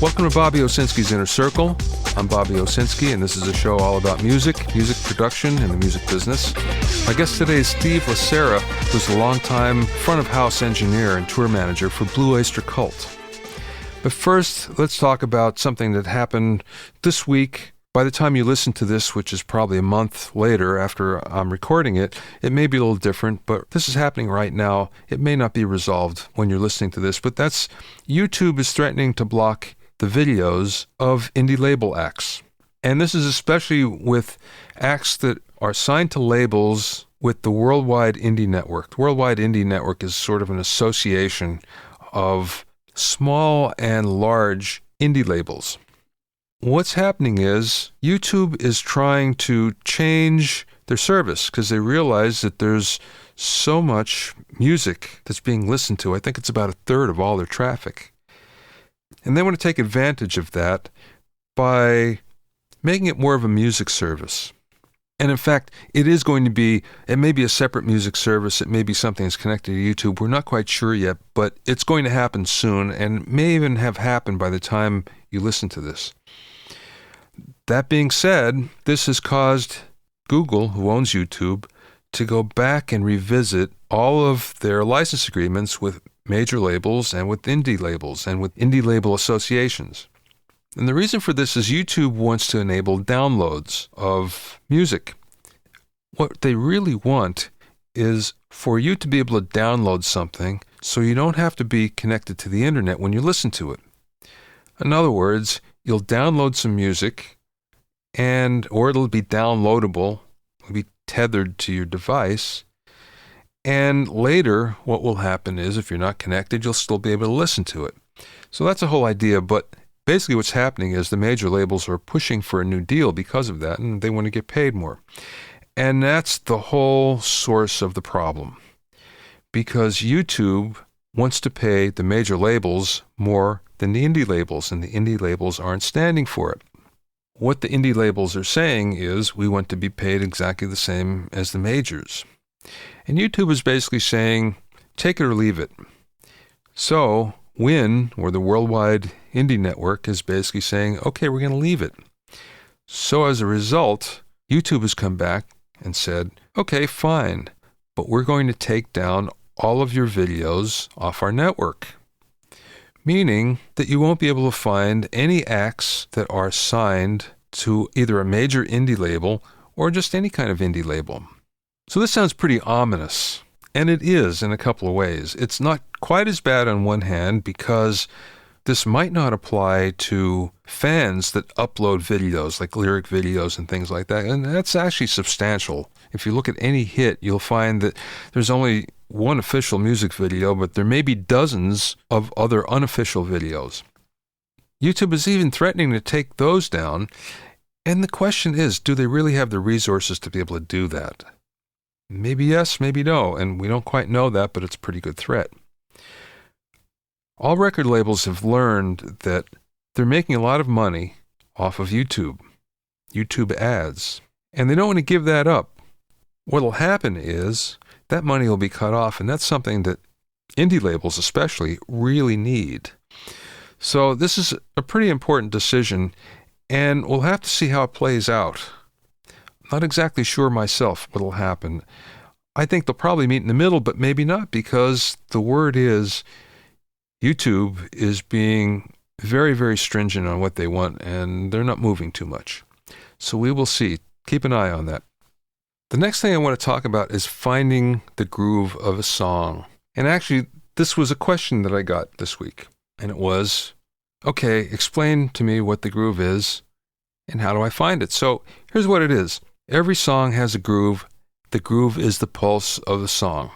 Welcome to Bobby Owsinski's Inner Circle. I'm Bobby Owsinski, and this is a show all about music production, and the music business. My guest today is Steve Cerra, who's a longtime front-of-house engineer and tour manager for Blue Oyster Cult. But first, let's talk about something that happened this week. By the time you listen to this, which is probably a month later after I'm recording it, it may be a little different, but this is happening right now. It may not be resolved when you're listening to this, but that's YouTube is threatening to block the videos of indie label acts. And this is especially with acts that are signed to labels with the Worldwide Indie Network. The Worldwide Indie Network is sort of an association of small and large indie labels. What's happening is YouTube is trying to change their service because they realize that there's so much music that's being listened to. I think it's about a third of all their traffic. And they want to take advantage of that by making it more of a music service. And in fact, it may be a separate music service. It may be something that's connected to YouTube. We're not quite sure yet, but it's going to happen soon and may even have happened by the time you listen to this. That being said, this has caused Google, who owns YouTube, to go back and revisit all of their license agreements with major labels and with indie labels and with indie label associations. And the reason for this is YouTube wants to enable downloads of music. What they really want is for you to be able to download something so you don't have to be connected to the internet when you listen to it. In other words, you'll download some music or it'll be downloadable, it'll be tethered to your device, and later what will happen is if you're not connected, you'll still be able to listen to it. So that's the whole idea, but basically what's happening is the major labels are pushing for a new deal because of that, and they want to get paid more. And that's the whole source of the problem, because YouTube wants to pay the major labels more than the indie labels, and the indie labels aren't standing for it. What the indie labels are saying is we want to be paid exactly the same as the majors. And YouTube is basically saying, take it or leave it. So WIN, or the Worldwide Indie Network, is basically saying, okay, we're going to leave it. So as a result, YouTube has come back and said, okay, fine, but we're going to take down all of your videos off our network. Meaning that you won't be able to find any acts that are signed to either a major indie label or just any kind of indie label. So this sounds pretty ominous, and it is in a couple of ways. It's not quite as bad on one hand because this might not apply to fans that upload videos, like lyric videos and things like that, and that's actually substantial. If you look at any hit, you'll find that there's only one official music video, but there may be dozens of other unofficial videos. YouTube is even threatening to take those down, and the question is, do they really have the resources to be able to do that? Maybe yes, maybe no, and we don't quite know that, but it's a pretty good threat. All record labels have learned that they're making a lot of money off of YouTube ads, and they don't want to give that up. What'll happen is that money will be cut off, and that's something that indie labels especially really need. So this is a pretty important decision, and we'll have to see how it plays out. Not exactly sure myself what'll happen. I think they'll probably meet in the middle, but maybe not, because the word is YouTube is being very, very stringent on what they want, and they're not moving too much. So we will see. Keep an eye on that. The next thing I want to talk about is finding the groove of a song. And actually, this was a question that I got this week. And it was, okay, explain to me what the groove is and how do I find it? So here's what it is. Every song has a groove. The groove is the pulse of the song.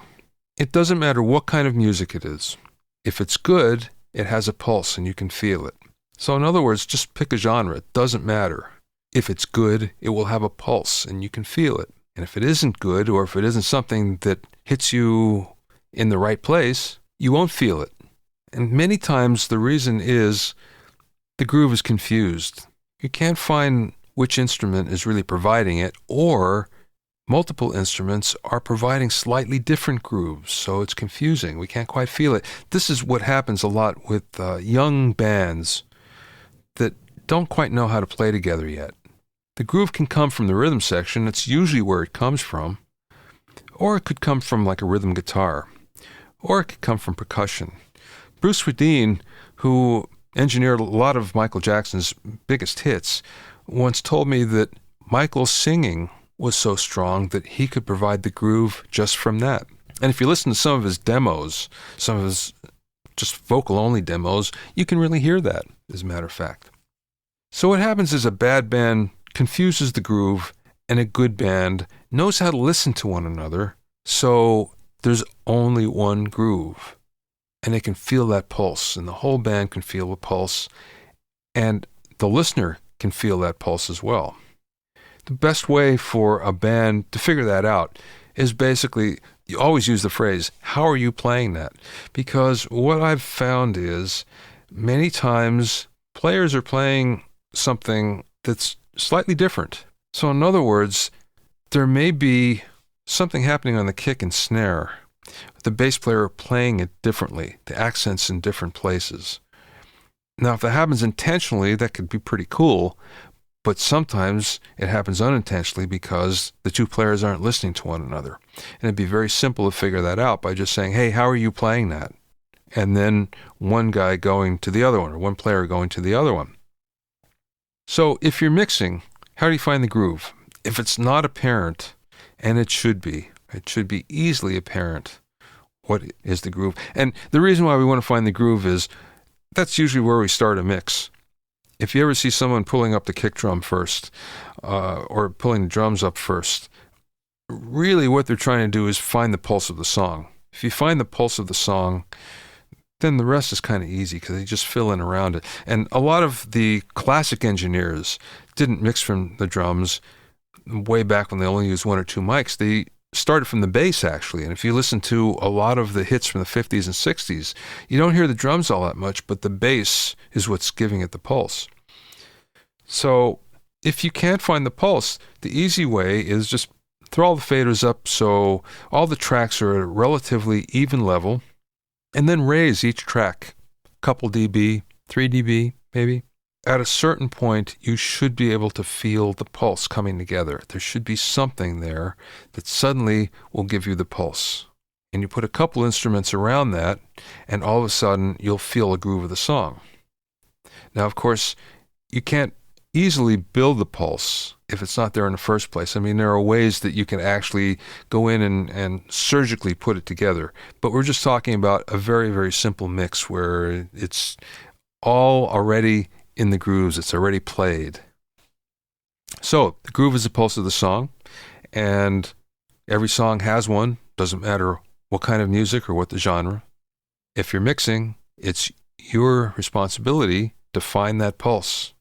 It doesn't matter what kind of music it is. If it's good, it has a pulse and you can feel it. So in other words, just pick a genre. It doesn't matter. If it's good, it will have a pulse and you can feel it. And if it isn't good, or if it isn't something that hits you in the right place, you won't feel it. And many times the reason is the groove is confused. You can't find which instrument is really providing it, or multiple instruments are providing slightly different grooves, so it's confusing. We can't quite feel it. This is what happens a lot with young bands don't quite know how to play together yet. The groove can come from the rhythm section. It's usually where it comes from. Or it could come from like a rhythm guitar. Or it could come from percussion. Bruce Swedien, who engineered a lot of Michael Jackson's biggest hits, once told me that Michael's singing was so strong that he could provide the groove just from that. And if you listen to some of his demos, some of his just vocal-only demos, you can really hear that, as a matter of fact. So what happens is a bad band confuses the groove, and a good band knows how to listen to one another, so there's only one groove. And they can feel that pulse, and the whole band can feel the pulse, and the listener can feel that pulse as well. The best way for a band to figure that out is basically, you always use the phrase, how are you playing that? Because what I've found is many times players are playing something that's slightly different. So in other words, there may be something happening on the kick and snare, the bass player playing it differently, the accents in different places. Now, if that happens intentionally, that could be pretty cool, but sometimes it happens unintentionally because the two players aren't listening to one another. And it'd be very simple to figure that out by just saying, hey, how are you playing that? And then one guy going to the other one, or one player going to the other one. So if you're mixing, how do you find the groove? If it's not apparent, and it should be easily apparent what is the groove. And the reason why we want to find the groove is that's usually where we start a mix. If you ever see someone pulling up the kick drum first, or pulling the drums up first, really what they're trying to do is find the pulse of the song. If you find the pulse of the song, then the rest is kind of easy because they just fill in around it. And a lot of the classic engineers didn't mix from the drums way back when they only used one or two mics. They started from the bass, actually. And if you listen to a lot of the hits from the 50s and 60s, you don't hear the drums all that much, but the bass is what's giving it the pulse. So if you can't find the pulse, the easy way is just throw all the faders up so all the tracks are at a relatively even level, and then raise each track a couple dB, 3 dB maybe. At a certain point, you should be able to feel the pulse coming together. There should be something there that suddenly will give you the pulse. And you put a couple instruments around that, and all of a sudden, you'll feel a groove of the song. Now, of course, you can't easily build the pulse if it's not there in the first place. I mean, there are ways that you can actually go in and surgically put it together. But we're just talking about a very, very simple mix where it's all already in the grooves, it's already played. So the groove is the pulse of the song, and every song has one. Doesn't matter what kind of music or what the genre. If you're mixing, it's your responsibility to find that pulse,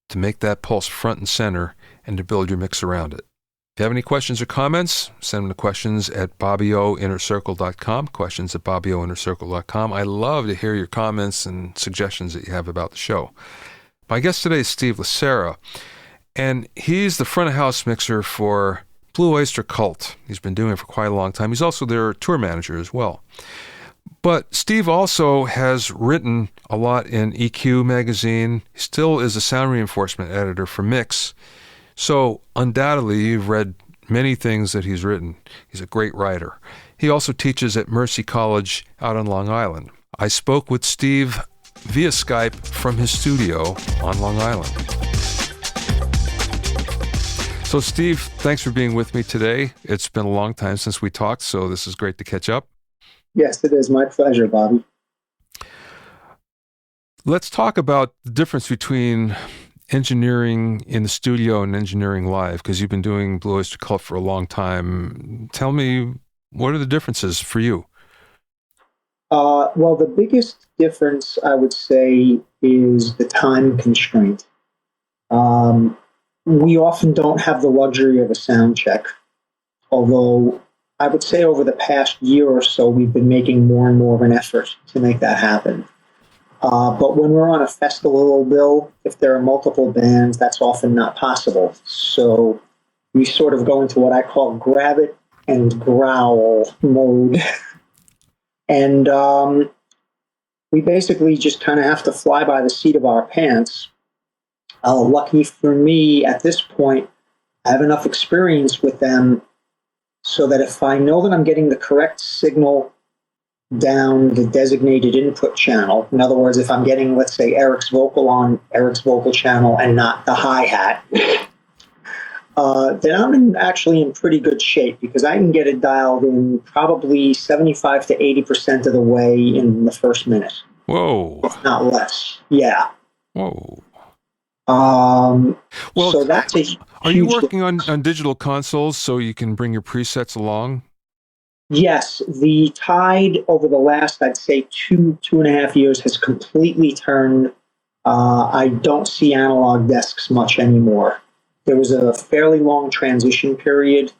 to make that pulse front and center, and to build your mix around it. If you have any questions or comments, send them to questions at bobbyoinnercircle.com, questions at bobbyoinnercircle.com. I love to hear your comments and suggestions that you have about the show. My guest today is Steve Cerra, and he's the front-of-house mixer for Blue Oyster Cult. He's been doing it for quite a long time. He's also their tour manager as well. But Steve also has written a lot in EQ magazine. He still is a sound reinforcement editor for Mix. So undoubtedly, you've read many things that he's written. He's a great writer. He also teaches at Mercy College out on Long Island. I spoke with Steve via Skype from his studio on Long Island. So Steve, thanks for being with me today. It's been a long time since we talked, so this is great to catch up. Yes, it is my pleasure, Bobby. Let's talk about the difference between engineering in the studio and engineering live, because you've been doing Blue Oyster Cult for a long time. Tell me, what are the differences for you? Well, the biggest difference, I would say, is the time constraint. We often don't have the luxury of a sound check, although I would say over the past year or so, we've been making more and more of an effort to make that happen. But when we're on a festival bill, if there are multiple bands, that's often not possible. So we sort of go into what I call grab it and growl mode. And we basically just kind of have to fly by the seat of our pants Lucky for me, at this point, I have enough experience with them so that if I know that I'm getting the correct signal down the designated input channel, in other words, if I'm getting, let's say, Eric's vocal on Eric's vocal channel and not the hi-hat, then I'm actually in pretty good shape because I can get it dialed in probably 75 to 80% of the way in the first minute. Whoa. If not less. Yeah. Whoa. Well, so that's a are you working on digital consoles so you can bring your presets along? Yes. The tide over the last, I'd say, 2.5 years has completely turned. I don't see analog desks much anymore. There was a fairly long transition period,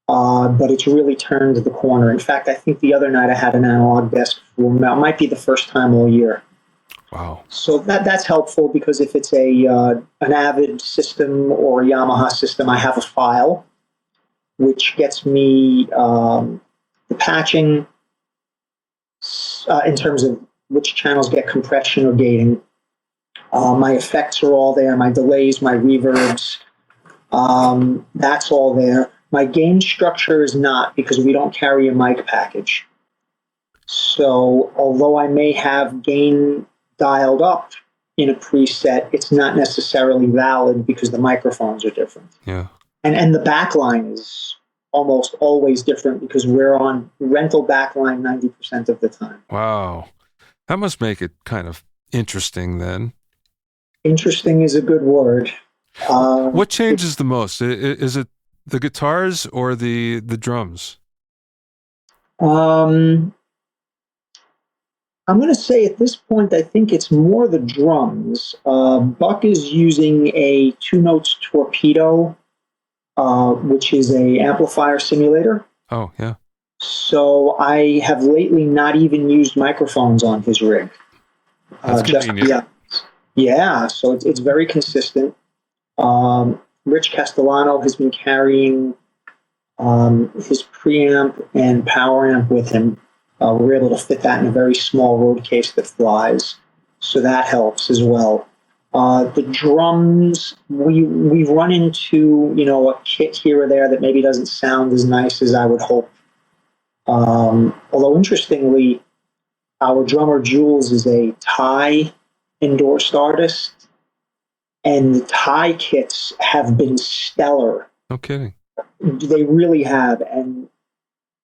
but it's really turned the corner. In fact, I think the other night I had an analog desk for, it might be the first time all year. Wow. So that's helpful because if it's an Avid system or a Yamaha system, I have a file which gets me the patching in terms of which channels get compression or gating. My effects are all there, my delays, my reverbs, that's all there. My gain structure is not because we don't carry a mic package. So although I may have gain dialed up in a preset, it's not necessarily valid because the microphones are different. Yeah. And the backline is almost always different because we're on rental backline 90% of the time. Wow. That must make it kind of interesting then. Interesting is a good word. What changes the most? Is it the guitars or the drums? I'm going to say at this point, I think it's more the drums. Buck is using a 2-notes torpedo, which is a amplifier simulator. Oh, yeah. So I have lately not even used microphones on his rig. That's convenient. Yeah, so it's very consistent. Rich Castellano has been carrying his preamp and power amp with him. We're able to fit that in a very small road case that flies, so that helps as well. The drums, we run into a kit here or there that maybe doesn't sound as nice as I would hope. Although interestingly, our drummer Jules is a Thai endorsed artist, and the Thai kits have been stellar. No kidding. They really have, and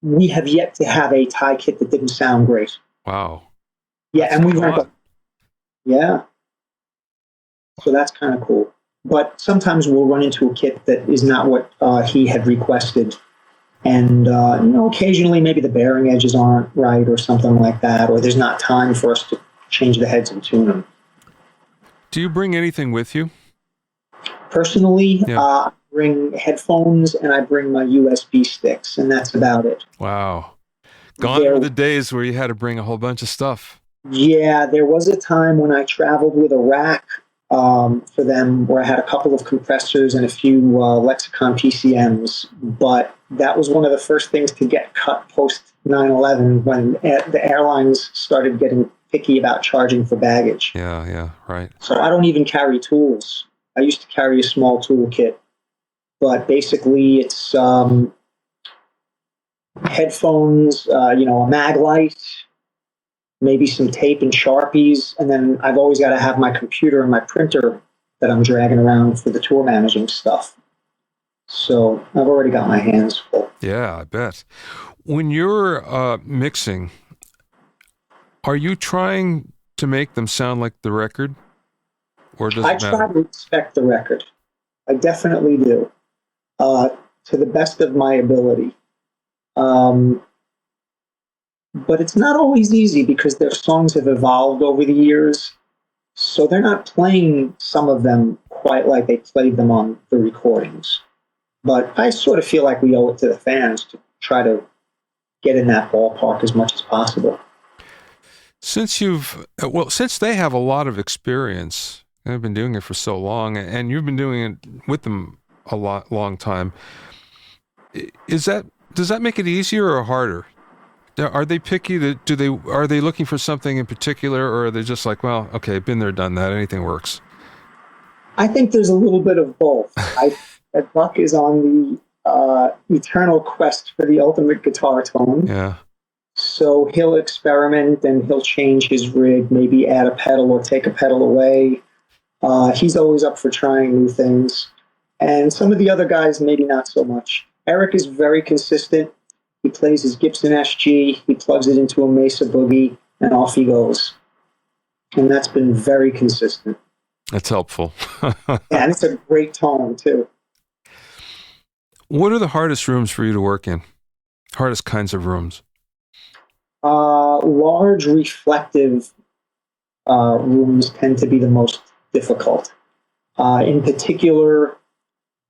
we have yet to have a Thai kit that didn't sound great. Wow. Yeah, That's and we weren't. Yeah. So that's kind of cool. But sometimes we'll run into a kit that is not what he had requested. And, occasionally maybe the bearing edges aren't right or something like that, or there's not time for us to change the heads and tune them. Do you bring anything with you? Personally, I bring headphones and I bring my USB sticks, and that's about it. Wow. Gone are the days where you had to bring a whole bunch of stuff. Yeah, there was a time when I traveled with a rack for them where I had a couple of compressors and a few Lexicon PCMs, but that was one of the first things to get cut post 9/11 when the airlines started getting picky about charging for baggage. Yeah, right. So I don't even carry tools. I used to carry a small toolkit, but basically it's headphones, a mag light, maybe some tape and Sharpies, and then I've always got to have my computer and my printer that I'm dragging around for the tour managing stuff. So I've already got my hands full. Yeah, I bet. When you're mixing, are you trying to make them sound like the record? Or does it matter? I try to respect the record. I definitely do, to the best of my ability. But it's not always easy because their songs have evolved over the years. So they're not playing some of them quite like they played them on the recordings. But I sort of feel like we owe it to the fans to try to get in that ballpark as much as possible. Since they have a lot of experience, and have been doing it for so long, and you've been doing it with them a long time, does that make it easier or harder? Are they picky? Are they looking for something in particular, or are they just like, well, okay, been there, done that, anything works? I think there's a little bit of both. That Buck is on the eternal quest for the ultimate guitar tone. Yeah. So he'll experiment and he'll change his rig, maybe add a pedal or take a pedal away. He's always up for trying new things. And some of the other guys, maybe not so much. Eric is very consistent. He plays his Gibson SG, he plugs it into a Mesa Boogie, and off he goes. And that's been very consistent. That's helpful. And it's a great tone, too. What are the hardest rooms for you to work in? Hardest kinds of rooms? Large reflective rooms tend to be the most difficult. In particular,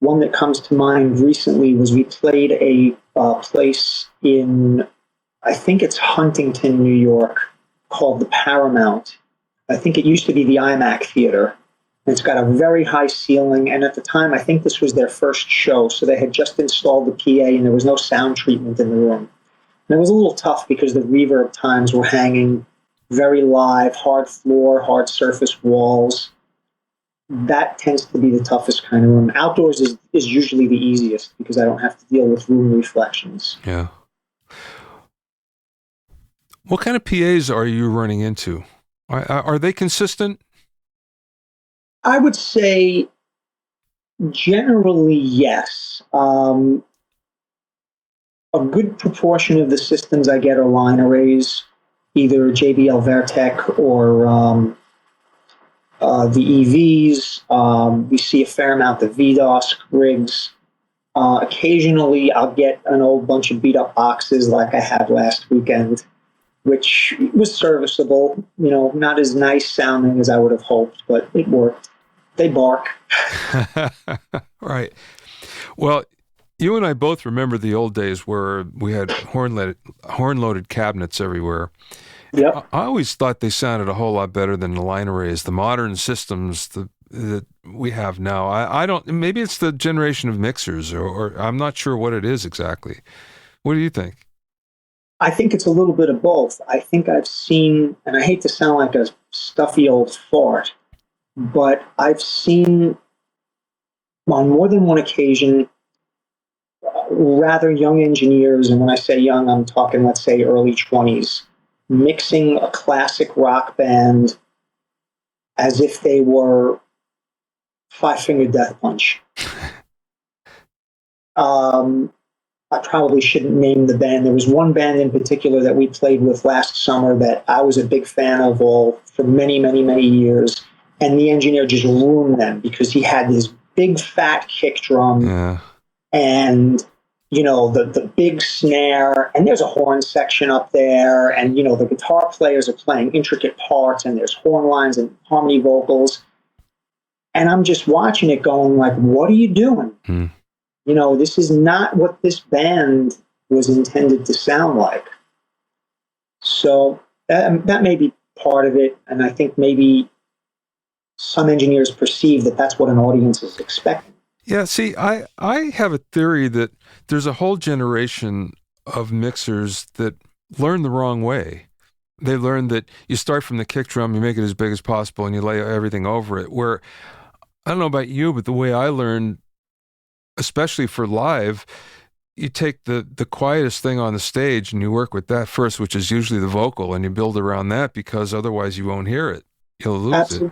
one that comes to mind recently was we played a place in, I think it's Huntington, New York, called the Paramount. I think it used to be the IMAC Theater. It's got a very high ceiling, and at the time, I think this was their first show, so they had just installed the PA, and there was no sound treatment in the room. And it was a little tough because the reverb times were hanging very live, hard floor, hard surface walls. That tends to be the toughest kind of room. Outdoors is usually the easiest because I don't have to deal with room reflections. Yeah. What kind of PAs are you running into? Are they consistent? I would say generally yes. A good proportion of the systems I get are line arrays, either JBL Vertec or the EVs. We see a fair amount of VDOS rigs. Occasionally, I'll get an old bunch of beat-up boxes like I had last weekend, which was serviceable. You know, not as nice sounding as I would have hoped, but it worked. They bark. Right. Well, you and I both remember the old days where we had horn-loaded cabinets everywhere. Yep. I always thought they sounded a whole lot better than the line arrays. The modern systems that we have now, I don't. Maybe it's the generation of mixers, or I'm not sure what it is exactly. What do you think? I think it's a little bit of both. I think I've seen, and I hate to sound like a stuffy old fart, but I've seen on more than one occasion rather young engineers, and when I say young, I'm talking, let's say, early 20s, mixing a classic rock band as if they were Five Finger Death Punch. I probably shouldn't name the band. There was one band in particular that we played with last summer that I was a big fan of for many, many, many years. And the engineer just ruined them because he had this big fat kick drum and, you know, the big snare, and there's a horn section up there. And, you know, the guitar players are playing intricate parts and there's horn lines and harmony vocals. And I'm just watching it going like, what are you doing? You know, this is not what this band was intended to sound like. So that may be part of it. And I think maybe some engineers perceive that that's what an audience is expecting. Yeah, see, I have a theory that there's a whole generation of mixers that learn the wrong way. They learn that you start from the kick drum, you make it as big as possible, and you lay everything over it. Where, I don't know about you, but the way I learned, especially for live, you take the quietest thing on the stage and you work with that first, which is usually the vocal, and you build around that because otherwise you won't hear it. You'll lose it.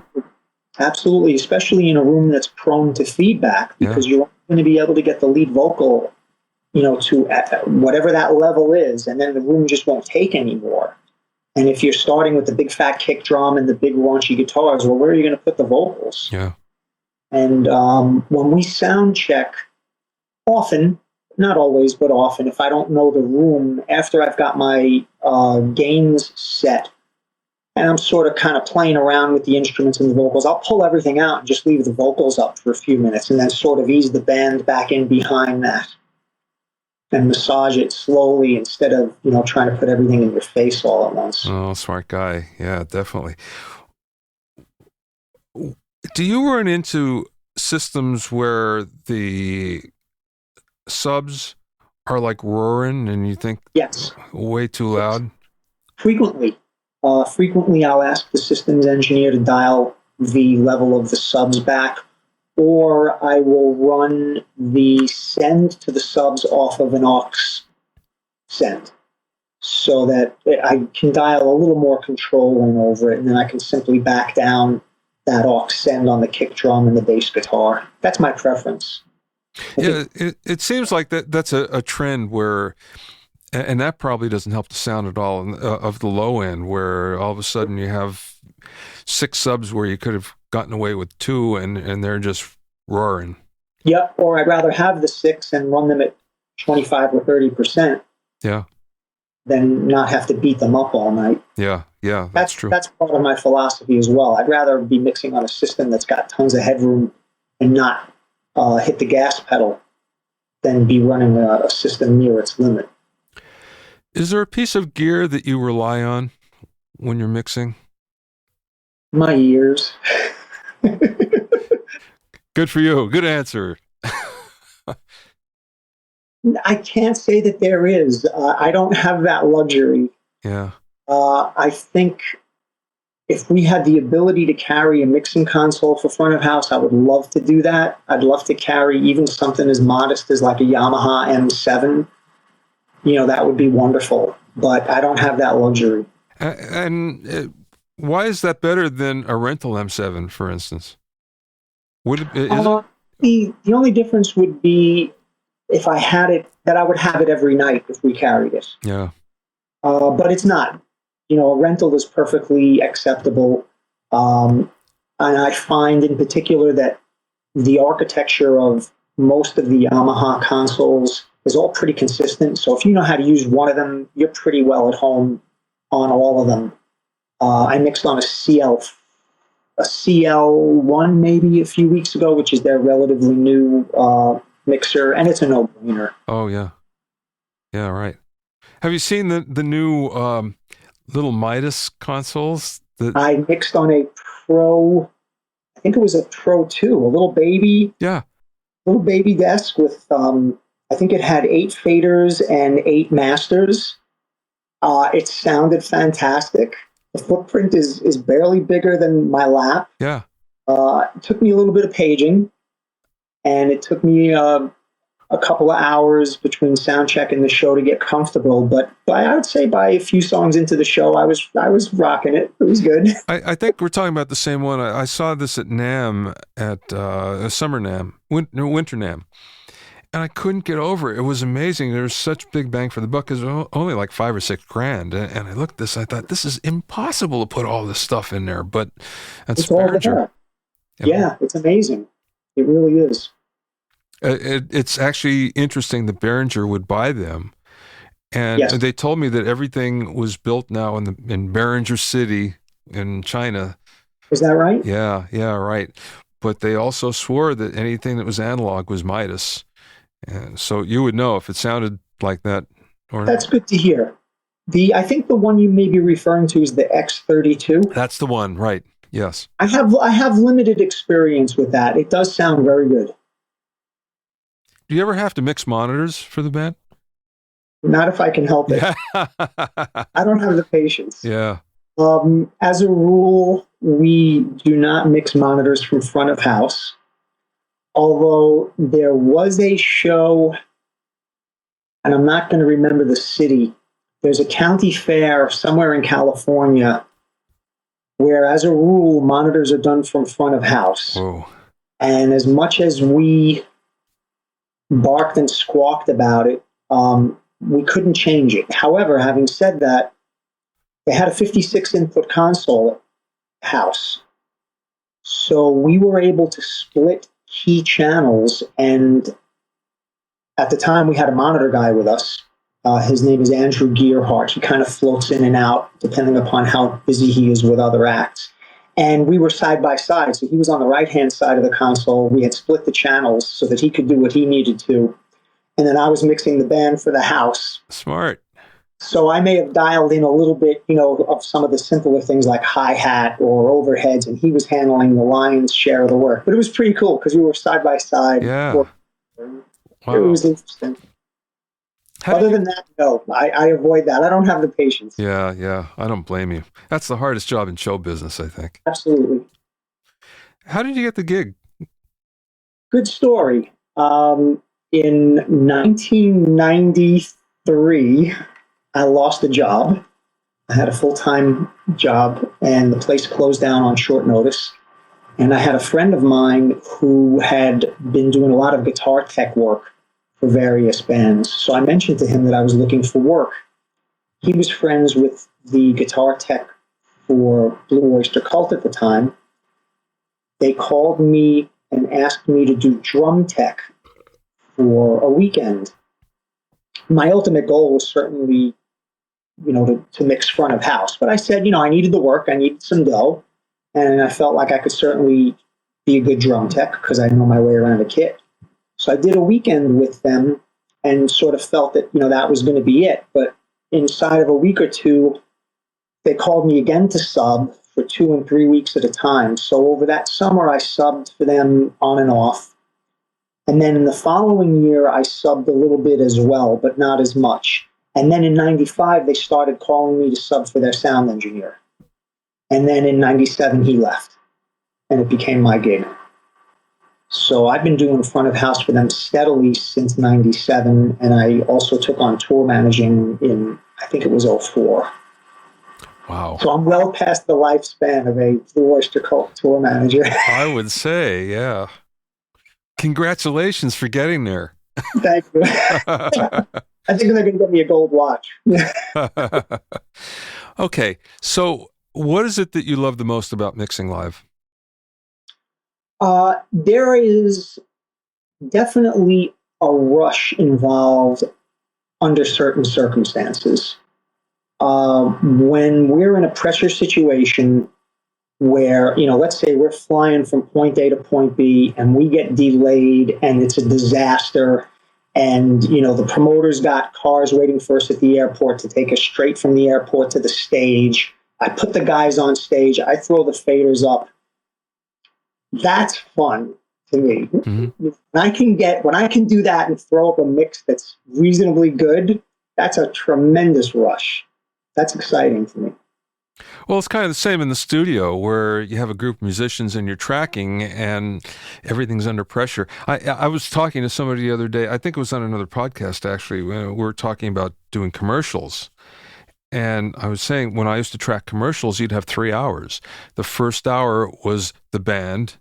Absolutely, especially in a room that's prone to feedback, because you're going to be able to get the lead vocal, you know, to whatever that level is, and then the room just won't take anymore. And if you're starting with the big fat kick drum and the big raunchy guitars, well, where are you going to put the vocals? Yeah. And when we sound check, often, not always, but often, if I don't know the room, after I've got my gains set, and I'm sort of kind of playing around with the instruments and the vocals, I'll pull everything out and just leave the vocals up for a few minutes and then sort of ease the band back in behind that and massage it slowly instead of, you know, trying to put everything in your face all at once. Oh, smart guy. Yeah, definitely. Do you run into systems where the subs are like roaring and you think yes, way too loud? Frequently. Frequently, I'll ask the systems engineer to dial the level of the subs back, or I will run the send to the subs off of an aux send, so that I can dial a little more control in over it, and then I can simply back down that aux send on the kick drum and the bass guitar. That's my preference. Yeah, it seems like that's a trend where, and that probably doesn't help the sound at all of the low end, where all of a sudden you have 6 subs where you could have gotten away with 2, and they're just roaring. Yep, or I'd rather have the 6 and run them at 25 or 30%. Yeah. Than not have to beat them up all night. Yeah, that's true. That's part of my philosophy as well. I'd rather be mixing on a system that's got tons of headroom and not hit the gas pedal than be running a system near its limit. Is there a piece of gear that you rely on when you're mixing? My ears. Good for you. Good answer. I can't say that there is. I don't have that luxury. Yeah. I think if we had the ability to carry a mixing console for front of house, I would love to do that. I'd love to carry even something as modest as like a Yamaha M7. That would be wonderful. But I don't have that luxury. And why is that better than a rental M7, for instance? The only difference would be if I had it, that I would have it every night if we carried it. Yeah. But it's not. A rental is perfectly acceptable. And I find in particular that the architecture of most of the Yamaha consoles is all pretty consistent. So if you know how to use one of them, you're pretty well at home on all of them. I mixed on a CL1 maybe a few weeks ago, which is their relatively new mixer, and it's a no-brainer. Oh, yeah. Yeah, right. Have you seen the new little Midas consoles? I mixed on a Pro, I think it was a Pro 2, a little baby. Yeah. Little baby desk with, I think it had 8 faders and 8 masters. It sounded fantastic. The footprint is barely bigger than my lap. Yeah. It took me a little bit of paging, and it took me a couple of hours between sound check and the show to get comfortable. But I would say by a few songs into the show, I was rocking it. It was good. I think we're talking about the same one. I saw this at NAMM, at Summer NAMM, Winter NAMM, and I couldn't get over it. It was amazing. There was such big bang for the buck. It was only like $5 or $6 and I looked at this, I thought, this is impossible to put all this stuff in there, but that's Behringer. Yeah, it's amazing. It really is. It's actually interesting that Behringer would buy them. And yes. They told me that everything was built now in Behringer City in China. Is that right? Yeah, right. But they also swore that anything that was analog was Midas. And so you would know if it sounded like that or not. That's good to hear. I think the one you may be referring to is the X32. That's the one, right? Yes. I have limited experience with that. It does sound very good. Do you ever have to mix monitors for the band? Not if I can help it. I don't have the patience. Yeah. As a rule, we do not mix monitors from front of house. Although there was a show, and I'm not going to remember the city. There's a county fair somewhere in California where, as a rule, monitors are done from front of house. Whoa. And as much as we barked and squawked about it, we couldn't change it. However, having said that, they had a 56 input console at the house. So we were able to split key channels, and at the time we had a monitor guy with us. His name is Andrew Gearhart. He kind of floats in and out depending upon how busy he is with other acts. And we were side by side. So he was on the right-hand side of the console. We had split the channels so that he could do what he needed to. And then I was mixing the band for the house. Smart. So I may have dialed in a little bit, of some of the simpler things like hi-hat or overheads, and he was handling the lion's share of the work. But it was pretty cool because we were side by side. Yeah. Wow. It was interesting. Other than that, no, I avoid that. I don't have the patience. Yeah. I don't blame you. That's the hardest job in show business, I think. Absolutely. How did you get the gig? good story. In 1993, I lost a job. I had a full-time job, and the place closed down on short notice. And I had a friend of mine who had been doing a lot of guitar tech work for various bands. So I mentioned to him that I was looking for work. He was friends with the guitar tech for Blue Oyster Cult at the time. They called me and asked me to do drum tech for a weekend. My ultimate goal was certainly, to mix front of house. But I said, I needed the work, I needed some dough, and I felt like I could certainly be a good drum tech because I know my way around a kit. So I did a weekend with them and sort of felt that, that was going to be it. But inside of a week or two, they called me again to sub for 2 and 3 weeks at a time. So over that summer, I subbed for them on and off. And then in the following year, I subbed a little bit as well, but not as much. And then in 95, they started calling me to sub for their sound engineer. And then in 97, he left, and it became my gig. So I've been doing front of house for them steadily since 97, and I also took on tour managing in, I think it was 04. Wow. So I'm well past the lifespan of a Blue Oyster Cult tour manager. I would say, yeah. Congratulations for getting there. Thank you. I think they're going to get me a gold watch. Okay, so what is it that you love the most about mixing live? There is definitely a rush involved under certain circumstances. When we're in a pressure situation where, let's say we're flying from point A to point B and we get delayed and it's a disaster, and, the promoters got cars waiting for us at the airport to take us straight from the airport to the stage. I put the guys on stage. I throw the faders up. That's fun to me. Mm-hmm. When I can do that and throw up a mix that's reasonably good, that's a tremendous rush. That's exciting to me. Well, it's kind of the same in the studio where you have a group of musicians and you're tracking and everything's under pressure. I was talking to somebody the other day, I think it was on another podcast actually, we were talking about doing commercials. And I was saying when I used to track commercials, you'd have 3 hours. The first hour was the band.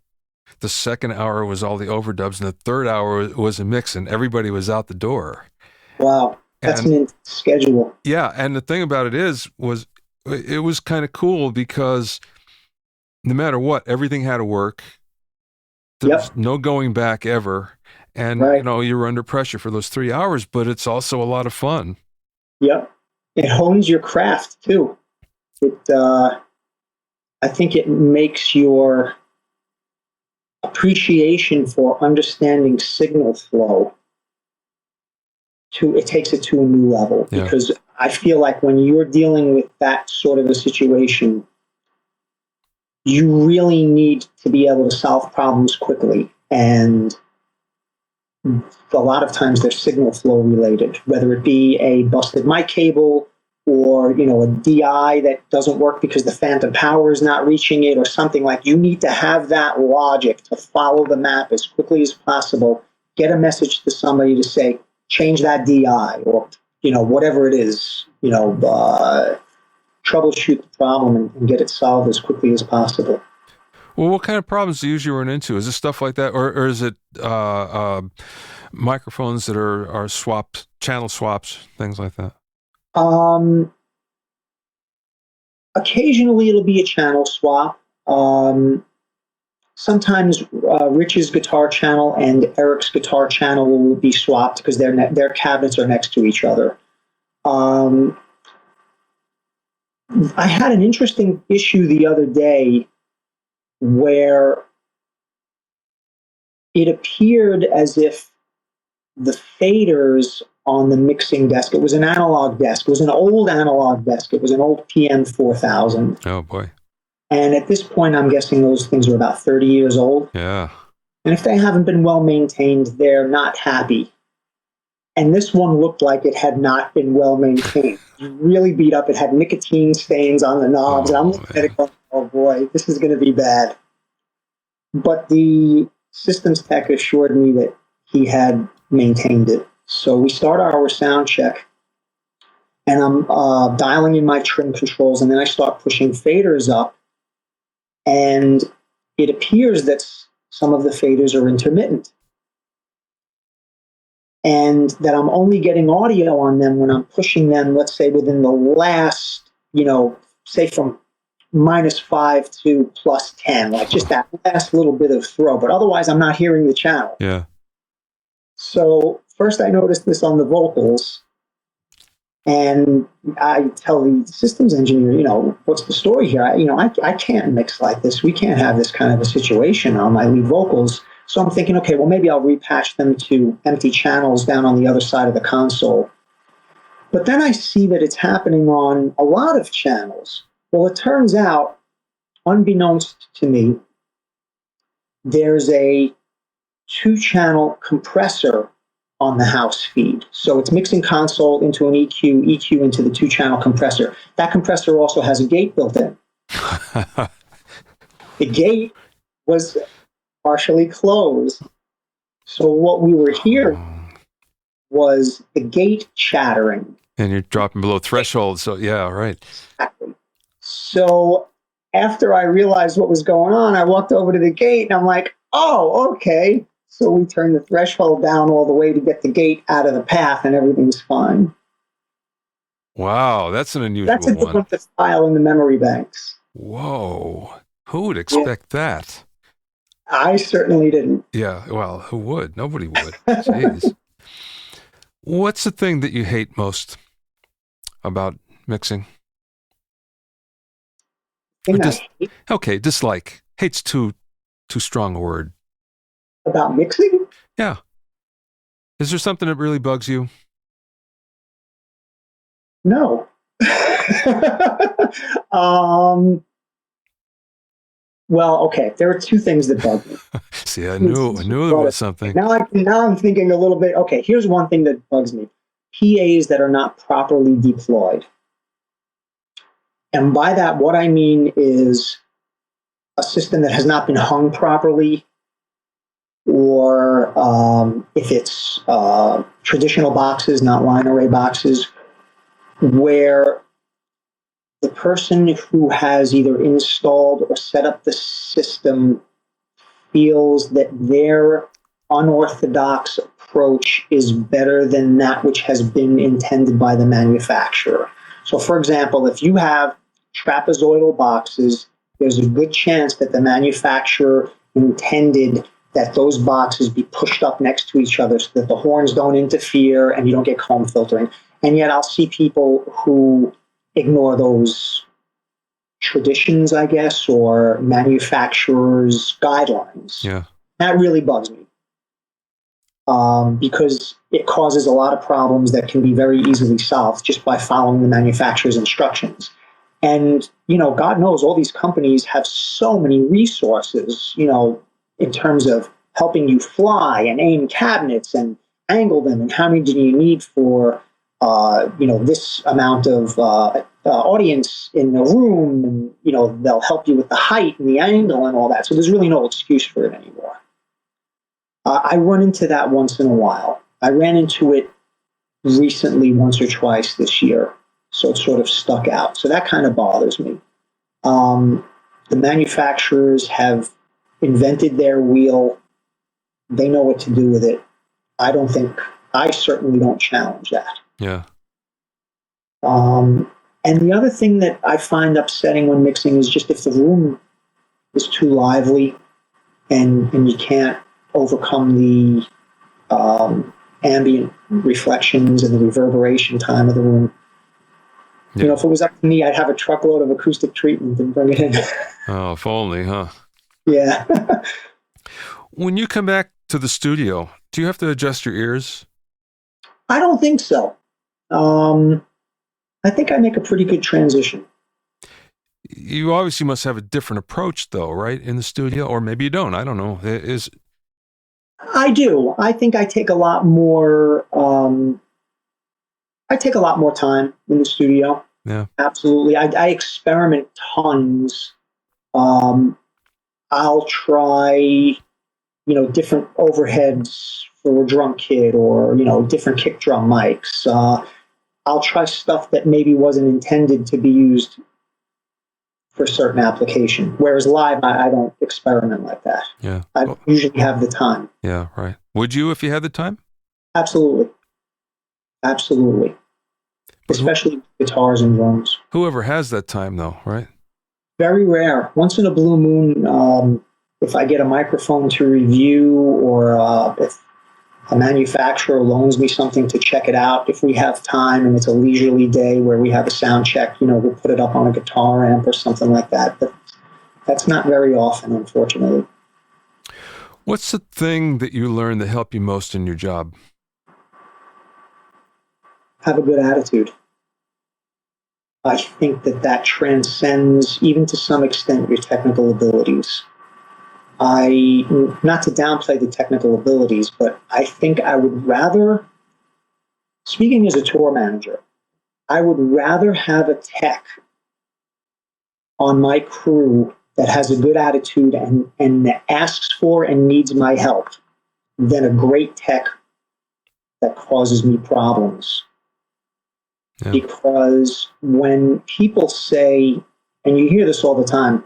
The second hour was all the overdubs. And the third hour was a mix, and everybody was out the door. Wow. That's an intense schedule. Yeah. And the thing about it it was kind of cool because no matter what, everything had to work. There was no going back ever. And, you were under pressure for those 3 hours, but it's also a lot of fun. Yep. It hones your craft too. I think it makes your appreciation for understanding signal flow it takes it to a new level. Yeah. Because I feel like when you're dealing with that sort of a situation, you really need to be able to solve problems quickly. And a lot of times they're signal flow related, whether it be a busted mic cable or, a DI that doesn't work because the phantom power is not reaching it or something. Like, you need to have that logic to follow the map as quickly as possible, get a message to somebody to say, change that DI or, whatever it is, troubleshoot the problem and get it solved as quickly as possible. Well, what kind of problems do you usually run into? Is it stuff like that, or is it microphones that are swapped, channel swaps, things like that? Occasionally it'll be a channel swap. Sometimes Rich's guitar channel and Eric's guitar channel will be swapped because their cabinets are next to each other. I had an interesting issue the other day where it appeared as if the faders on the mixing desk, it was an analog desk. It was an old analog desk. It was an old PM 4000. Oh, boy. And at this point, I'm guessing those things are about 30 years old. Yeah. And if they haven't been well maintained, they're not happy. And this one looked like it had not been well maintained. Really beat up. It had nicotine stains on the knobs. And I'm looking at it going, oh boy, this is going to be bad. But the systems tech assured me that he had maintained it. So we start our sound check, and I'm dialing in my trim controls, and then I start pushing faders up, and it appears that some of the faders are intermittent, and that I'm only getting audio on them when I'm pushing them, let's say within the last, say from -5 to +10, like just that last little bit of throw. But otherwise, I'm not hearing the channel. Yeah. So first I noticed this on the vocals, and I tell the systems engineer, what's the story here? I can't mix like this. We can't have this kind of a situation on my lead vocals. So I'm thinking, okay, well, maybe I'll repatch them to empty channels down on the other side of the console. But then I see that it's happening on a lot of channels. Well, it turns out, unbeknownst to me, there's a 2-channel compressor on the house feed. So it's mixing console into an EQ, EQ into the 2-channel compressor. That compressor also has a gate built in. The gate was partially closed. So what we were hearing was the gate chattering. And you're dropping below threshold. So, yeah, right. Exactly. So after I realized what was going on, I walked over to the gate, and I'm like, oh, okay. So we turned the threshold down all the way to get the gate out of the path, and everything's fine. Wow, that's an unusual That's a good one. one to file in the memory banks. Whoa. Who would expect that? I certainly didn't. Yeah, well, who would? Nobody would. Jeez. What's the thing that you hate most about mixing? Okay, dislike. Hate's too strong a word. About mixing? Yeah. Is there something that really bugs you? No. Well, okay. There are 2 things that bug me. See, I knew there was something. Now I'm thinking a little bit. Okay, here's one thing that bugs me: PAs that are not properly deployed. And by that, what I mean is a system that has not been hung properly, or if it's traditional boxes, not line array boxes, where the person who has either installed or set up the system feels that their unorthodox approach is better than that which has been intended by the manufacturer. So, for example, if you have trapezoidal boxes, there's a good chance that the manufacturer intended that those boxes be pushed up next to each other so that the horns don't interfere and you don't get comb filtering. And yet I'll see people who ignore those traditions, I guess, or manufacturers' guidelines. Yeah. That really bugs me, because it causes a lot of problems that can be very easily solved just by following the manufacturer's instructions. And, God knows all these companies have so many resources, in terms of helping you fly and aim cabinets and angle them, and how many do you need for, this amount of audience in the room, and, they'll help you with the height and the angle and all that. So there's really no excuse for it anymore. I run into that once in a while. I ran into it recently once or twice this year. So it sort of stuck out. So that kind of bothers me. The manufacturers have invented their wheel. They know what to do with it. I certainly don't challenge that. Yeah. And the other thing that I find upsetting when mixing is just if the room is too lively and you can't overcome the ambient reflections and the reverberation time of the room. Yeah. If it was up to me, I'd have a truckload of acoustic treatment and bring it in. Oh, if only, huh? Yeah. When you come back to the studio, do you have to adjust your ears? I don't think so. I think I make a pretty good transition. You obviously must have a different approach, though, right, in the studio? Or maybe you don't. I don't know. I do. I think I take a lot more... I take a lot more time in the studio. Yeah. Absolutely. I experiment tons. I'll try different overheads for a drum kit, or different kick drum mics. I'll try stuff that maybe wasn't intended to be used for a certain application. Whereas live, I don't experiment like that. Yeah. I usually have the time. Yeah, right. Would you if you had the time? Absolutely. Absolutely. Especially guitars and drums. Whoever has that time, though, right? Very rare. Once in a blue moon, if I get a microphone to review, or if a manufacturer loans me something to check it out, if we have time and it's a leisurely day where we have a sound check, we'll put it up on a guitar amp or something like that. But that's not very often, unfortunately. What's the thing that you learned that helped you most in your job? Have a good attitude. I think that transcends, even to some extent, your technical abilities. Not to downplay the technical abilities, but I think I would rather, speaking as a tour manager, I would rather have a tech on my crew that has a good attitude and asks for and needs my help than a great tech that causes me problems. Yeah. Because when people say, and you hear this all the time,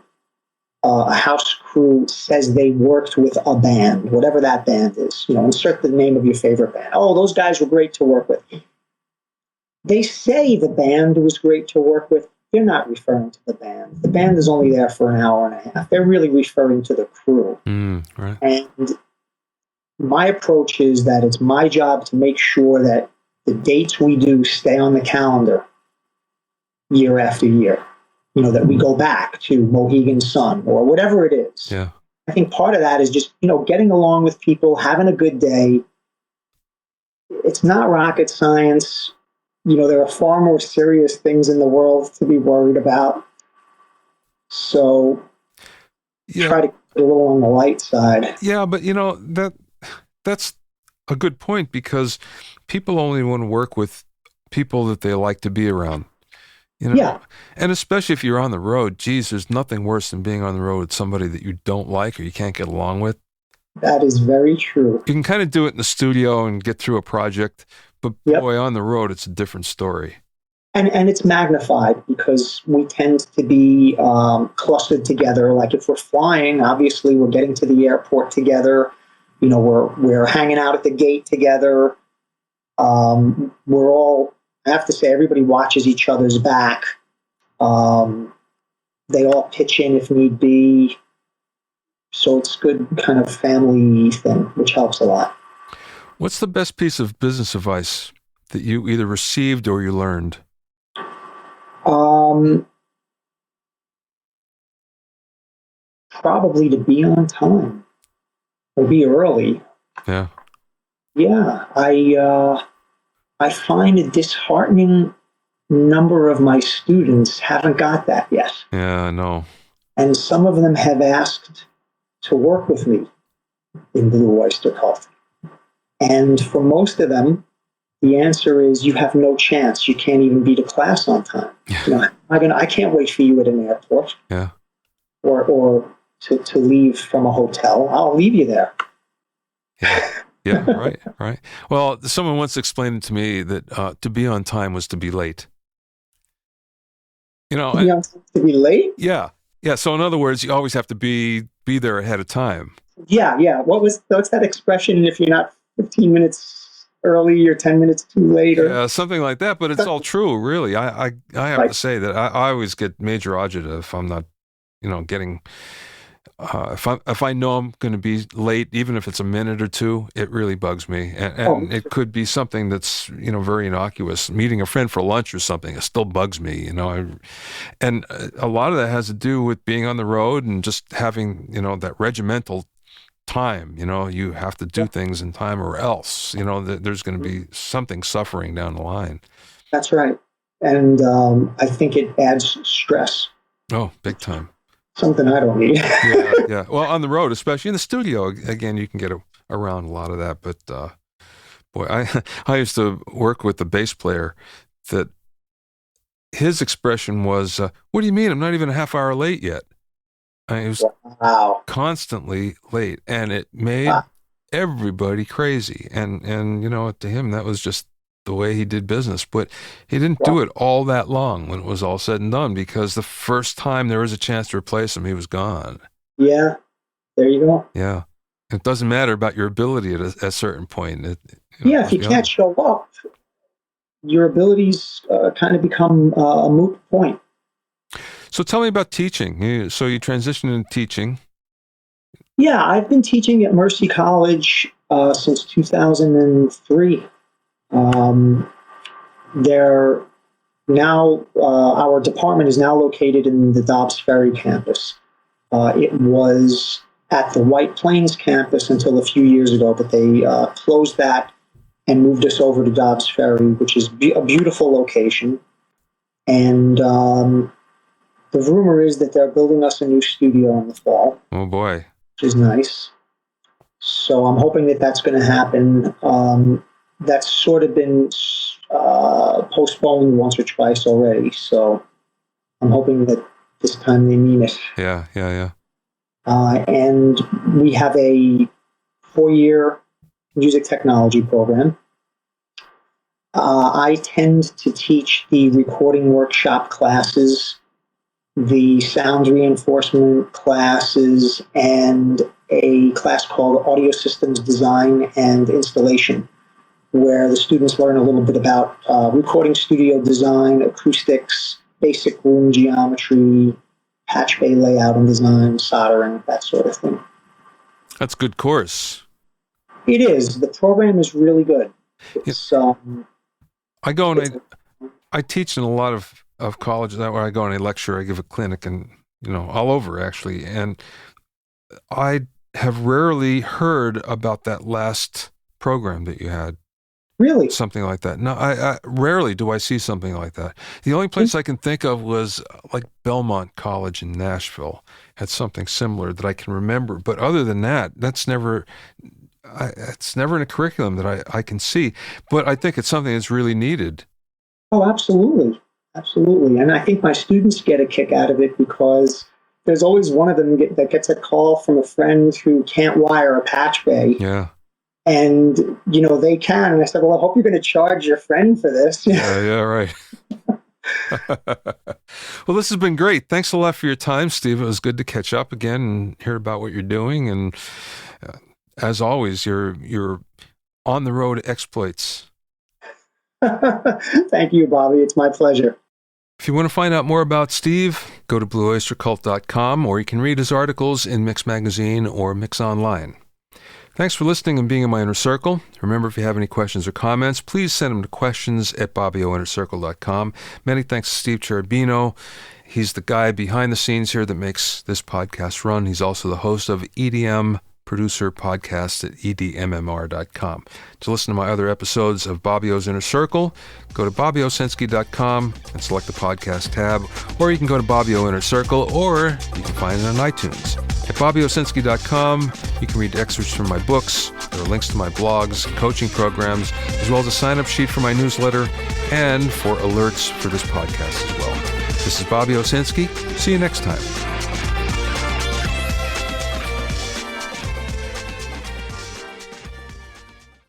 a house crew says they worked with a band, whatever that band is, insert the name of your favorite band. Oh, those guys were great to work with. They say the band was great to work with. They're not referring to the band. The band is only there for an hour and a half. They're really referring to the crew. Right. And my approach is that it's my job to make sure that the dates we do stay on the calendar year after year. That we go back to Mohegan Sun or whatever it is. Yeah. I think part of that is just, getting along with people, having a good day. It's not rocket science. There are far more serious things in the world to be worried about. So try to keep it a little on the light side. Yeah, but that's a good point, because people only want to work with people that they like to be around. Yeah. And especially if you're on the road, geez, there's nothing worse than being on the road with somebody that you don't like or you can't get along with. That is very true. You can kind of do it in the studio and get through a project, but boy, on the road, it's a different story. And it's magnified because we tend to be clustered together. Like if we're flying, obviously we're getting to the airport together. We're hanging out at the gate together. We're all, I have to say, everybody watches each other's back. They all pitch in if need be. So it's good kind of family thing, which helps a lot. What's the best piece of business advice that you either received or you learned? Probably to be on time or be early. Yeah. Yeah. I find a disheartening number of my students haven't got that yet. Yeah, I know. And some of them have asked to work with me in Blue Oyster Cult. And for most of them, the answer is you have no chance. You can't even be to class on time. I can't wait for you at an airport. Yeah. Or to leave from a hotel. I'll leave you there. Yeah, right. Well, someone once explained to me that to be on time was to be late. To be late? Yeah. So in other words, you always have to be there ahead of time. Yeah. What's that expression? If you're not 15 minutes early, you're 10 minutes too late. Yeah, something like that. But it's all true, really. I have to say that I always get major agita if I'm not, getting. If I know I'm going to be late, even if it's a minute or two, it really bugs me. And it could be something that's, very innocuous. Meeting a friend for lunch or something, it still bugs me, And a lot of that has to do with being on the road and just having, that regimental time. You have to do things in time or else, there's going to be something suffering down the line. That's right. And I think it adds stress. Oh, big time. Something I don't need. Yeah. Well, on the road, especially in the studio, again, you can get around a lot of that. But boy, I used to work with the bass player that his expression was, "What do you mean? I'm not even a half hour late yet." I mean, it was Wow. constantly late, and it made Ah, everybody crazy. And to him, that was just the way he did business. But he didn't well, do it all that long when it was all said and done, because the first time there was a chance to replace him, he was gone. yeah, there you go. Yeah. It doesn't matter about your ability at a certain point. It Yeah, if was you can't gone. show up, your abilities kind of become a moot point. So tell me about teaching. So you transitioned into teaching. Yeah, I've been teaching at Mercy College since 2003. Um, they're now our department is now located in the Dobbs Ferry campus. It was at the White Plains campus until a few years ago, but they closed that and moved us over to Dobbs Ferry, which is a beautiful location. And the rumor is that they're building us a new studio in the fall, Oh boy. which is nice. So I'm hoping that that's going to happen. That's sort of been postponed once or twice already. So I'm hoping that this time they mean it. Yeah, yeah, yeah. And we have a 4-year music technology program. I tend to teach the recording workshop classes, the sound reinforcement classes, and a class called Audio Systems Design and Installation, where the students learn a little bit about recording studio design, acoustics, basic room geometry, patch bay layout and design, soldering, that sort of thing. That's a good course. It is. The program is really good. Yeah, It's, I go it's and I teach in a lot of colleges where I go and I lecture, I give a clinic, and all over actually. And I have rarely heard about that last program that you had. really. Something like that. No, I rarely do I see something like that. The only place I can think of was like Belmont College in Nashville had something similar that I can remember. But other than that, it's never in a curriculum that I can see. But I think it's something that's really needed. Oh, absolutely. Absolutely. And I think my students get a kick out of it because there's always one of them that gets a call from a friend who can't wire a patch bay. Yeah. And, they can. And I said, well, I hope you're going to charge your friend for this. Yeah, right. Well, this has been great. Thanks a lot for your time, Steve. It was good to catch up again and hear about what you're doing. And as always, your on the road exploits. Thank you, Bobby. It's my pleasure. If you want to find out more about Steve, go to blueoystercult.com, or you can read his articles in Mix Magazine or Mix Online. Thanks for listening and being in my inner circle. Remember, if you have any questions or comments, please send them to questions@bobbyoinnercircle.com. Many thanks to Steve Cherubino. He's the guy behind the scenes here that makes this podcast run. He's also the host of EDM Producer Podcast at edmmr.com. To listen to my other episodes of Bobbio's Inner Circle, go to bobbyowsinski.com and select the podcast tab, or you can go to Bobbio Inner Circle, or you can find it on iTunes. At bobbyowsinski.com, you can read excerpts from my books. There are links to my blogs, coaching programs, as well as a sign-up sheet for my newsletter and for alerts for this podcast as well. This is Bobby Owsinski. See you next time.